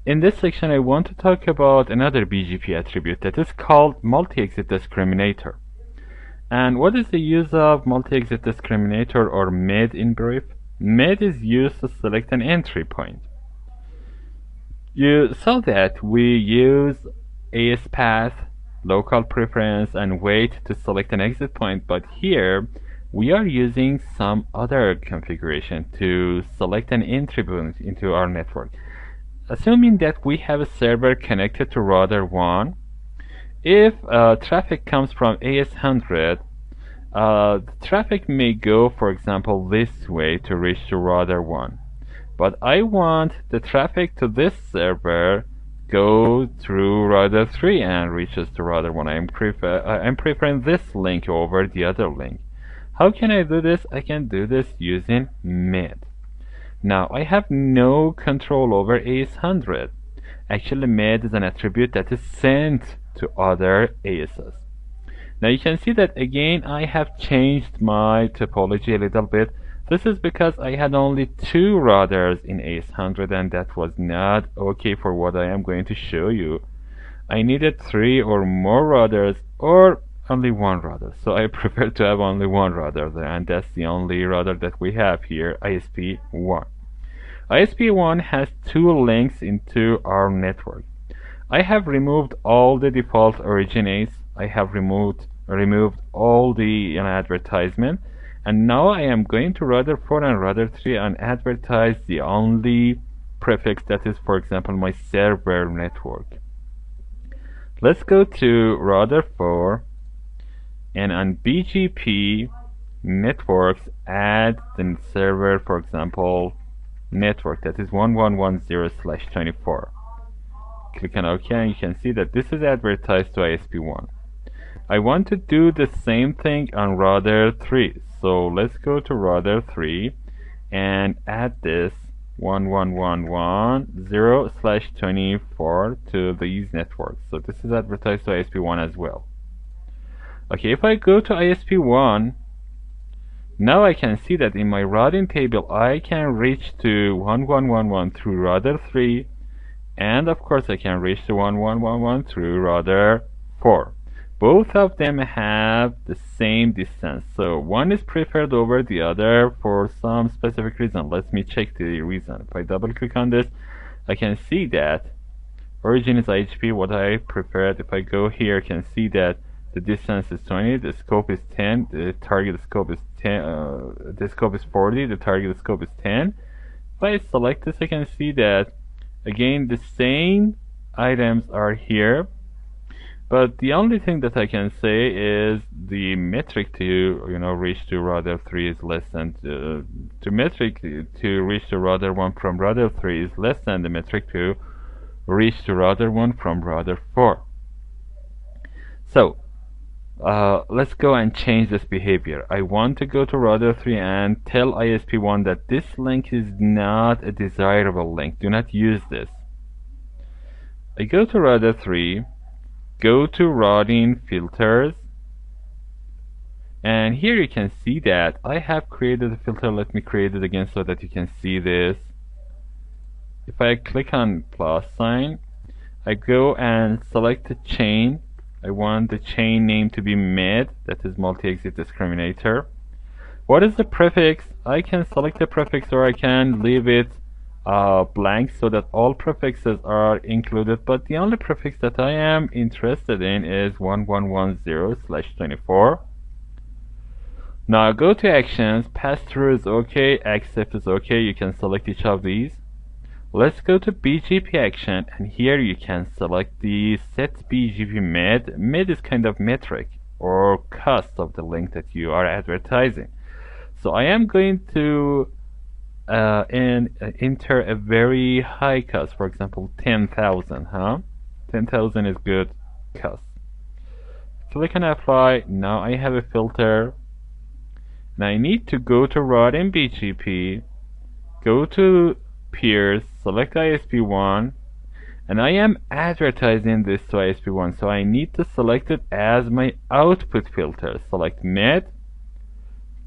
In this section, I want to talk about another BGP attribute that is called multi-exit discriminator. And what is the use of multi-exit discriminator, or MID in brief? MID is used to select an entry point. You saw that we use ASPath, local preference, and wait to select an exit point, but here we are using some other configuration to select an entry point into our network. Assuming that we have a server connected to router 1, if traffic comes from AS100, the traffic may go, for example, this way to reach to router 1. But I want the traffic to this server go through router 3 and reaches to router 1. I'm preferring this link over the other link. How can I do this? I can do this using MID. Now, I have no control over AS100. Actually, MID is an attribute that is sent to other ASs. Now, you can see that again I have changed my topology a little bit. This is because I had only 2 routers in AS100, and that was not okay for what I am going to show you. I needed 3 or more routers, or only 1 router. So I prefer to have only 1 router there, and that's the only router that we have here, ISP1. ISP1 has 2 links into our network. I have removed all the default originates. I have removed all the advertisement, and now I am going to router 4 and router 3 and advertise the only prefix that is, for example, my server network. Let's go to router 4, and on BGP networks add the server, for example, network that is 1110/24. Click on OK, and you can see that this is advertised to ISP1. I want to do the same thing on router 3. So let's go to router 3 and add this 1110/24 to these networks. So this is advertised to ISP1 as well. Okay, if I go to ISP1, now I can see that in my routing table I can reach to 1111 through router 3, and of course I can reach to 1111 through router 4. Both of them have the same distance, so one is preferred over the other for some specific reason. Let me check the reason. If I double click on this, I can see that origin is IHP, what I preferred. If I go here, I can see that the distance is 20, the scope is 10, the target scope is 10, the scope is 40, the target scope is 10. If I select this, I can see that again the same items are here, but the only thing that I can say is the metric to reach to router 3 is less than to metric to reach to router 1 from router 3 is less than the metric to reach to router 1 from router 4. So let's go and change this behavior. I want to go to router 3 and tell ISP1 that this link is not a desirable link. Do not use this. I go to router 3, go to routing filters, and here you can see that I have created a filter. Let me create it again so that you can see this. If I click on plus sign, I go and select the chain. I want the chain name to be MID, that is multi-exit discriminator. What is the prefix? I can select the prefix, or I can leave it blank so that all prefixes are included, but the only prefix that I am interested in is 1110/24. Now go to actions. Pass-through is okay, accept is okay. You can select each of these. Let's go to BGP action, and here you can select the set BGP MID. MID is kind of metric or cost of the link that you are advertising. So I am going to enter a very high cost, for example 10,000. 10,000 is good cost. Click on apply. Now I have a filter. Now I need to go to routing BGP, go to peers, select ISP1, and I am advertising this to ISP1, so I need to select it as my output filter. Select MID,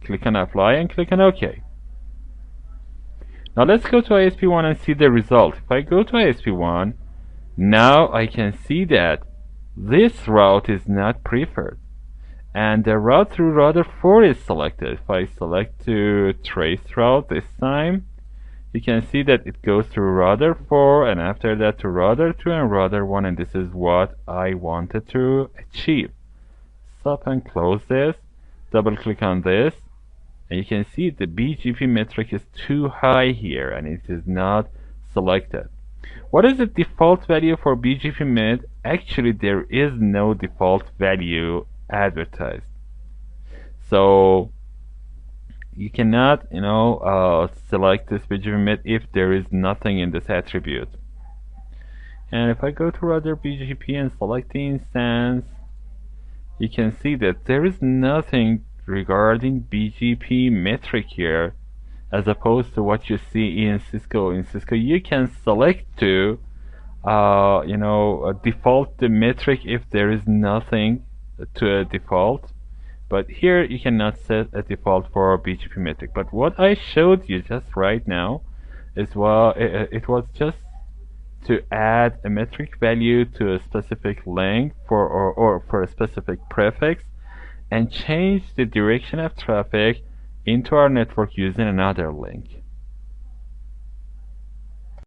click on apply, and click on OK. Now let's go to ISP1 and see the result. If I go to ISP1, now I can see that this route is not preferred, and the route through router 4 is selected. If I select to trace route this time, you can see that it goes through router 4 and after that to router 2 and router 1, and this is what I wanted to achieve. Stop and close this, double click on this, and you can see the BGP metric is too high here and it is not selected. What is the default value for BGP mid? Actually, there is no default value advertised. So you cannot, select this BGP mid if there is nothing in this attribute. And if I go to router BGP and select the instance, you can see that there is nothing regarding BGP metric here, as opposed to what you see in Cisco. In Cisco, you can select to, default the metric if there is nothing to a default. But here you cannot set a default for BGP metric. But what I showed you just right now is it was just to add a metric value to a specific length or for a specific prefix, and change the direction of traffic into our network using another link.